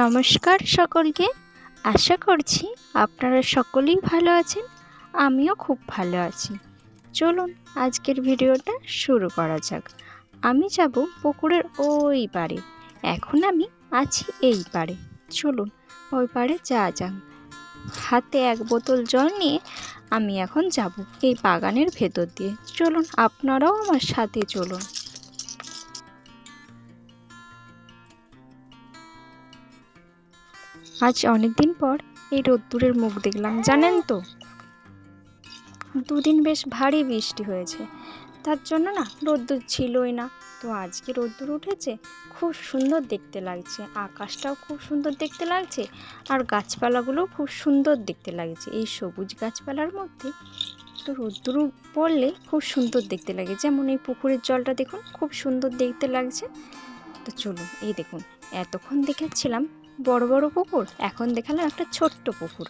নমস্কার সকলকে। আশা করছি আপনারা সকলেই ভালো আছেন। আমিও খুব ভালো আছি। চলুন আজকের ভিডিওটা শুরু করা যাক। আমি যাব পুকুরের ওই পাড়ে। এখন আমি আছি এই পাড়ে। চলুন ওই পাড়ে যাওয়া যাক। হাতে এক বোতল জল নিয়ে আমি এখন যাব এই বাগানের ভেতর দিয়ে। চলুন আপনারাও আমার সাথে চলুন। আজ অনেক দিন পর এই রোদ্দুরের মুখ দেখলাম, জানেন তো। দুদিন বেশ ভারী বৃষ্টি হয়েছে, তার জন্য না রোদ্দুর ছিলই না। তো আজকে রোদ্দুর উঠেছে, খুব সুন্দর দেখতে লাগছে। আকাশটাও খুব সুন্দর দেখতে লাগছে, আর গাছপালাগুলোও খুব সুন্দর দেখতে লাগছে। এই সবুজ গাছপালার মধ্যে তো রোদ্দুর পড়লে খুব সুন্দর দেখতে লাগে। যেমন এই পুকুরের জলটা দেখুন, খুব সুন্দর দেখতে লাগছে। তো চলুন, এই দেখুন, এতক্ষণ দেখেছিলাম বড় বড় পুকুর, এখন দেখালাম একটা ছোট্ট পুকুর।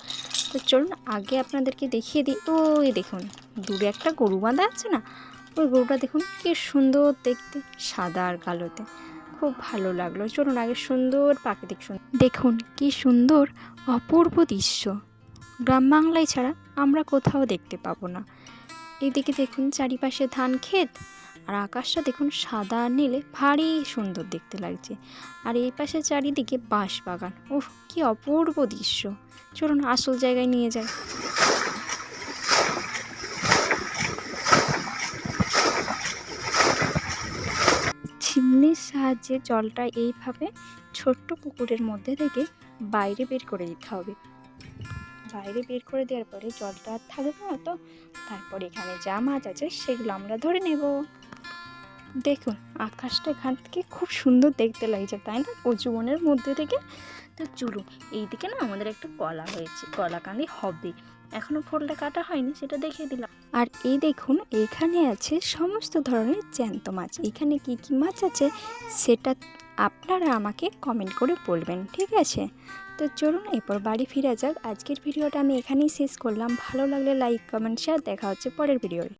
তো চলুন আগে আপনাদেরকে দেখিয়ে দিই। ওই দেখুন দূরে একটা গরু বাঁধা আছে না, ওই গরুটা দেখুন কি সুন্দর দেখতে, সাদা আর কালোতে, খুব ভালো লাগলো। চলুন আগে সুন্দর প্রাকৃতিক দেখুন কি সুন্দর অপূর্ব দৃশ্য, গ্রাম বাংলায় ছাড়া আমরা কোথাও দেখতে পাবো না। এইদিকে দেখুন চারিপাশে ধান ক্ষেত, আর আকাশটা দেখুন সাদা আর নীলে ভারী সুন্দর দেখতে লাগছে। আর এই পাশে চারিদিকে বাঁশ বাগান। ওহ কি অপূর্ব দৃশ্য। চলুন আসল জায়গায় নিয়ে যাই। চিমনির সাহায্যে জলটা এইভাবে ছোট্ট পুকুরের মধ্যে থেকে বাইরে বের করে দিতে হবে। বাইরে বের করে দেওয়ার পরে জলটা আর থাকবে না, তো তারপর এখানে যা মাছ আছে সেগুলো আমরা ধরে নেব। দেখুন আকাশটা এখান থেকে খুব সুন্দর দেখতে লাগছে, তাই না, উঁচু বনের মধ্যে থেকে। তো চলুন, এইদিকে না আমাদের একটা কলা হয়েছে, কলা কাঁদি হবে, এখনো ফলটা কাটা হয়নি, সেটা দেখিয়ে দিলাম। আর এই দেখুন এখানে আছে সমস্ত ধরনের জ্যান্ত মাছ। এখানে কি কি মাছ আছে সেটা আপনারা আমাকে কমেন্ট করে বলবেন, ঠিক আছে? তো চলুন এরপর বাড়ি ফিরে যাক। আজকের ভিডিওটা আমি এখানেই শেষ করলাম। ভালো লাগলে লাইক কমেন্ট শেয়ার। দেখা হচ্ছে পরের ভিডিওয়।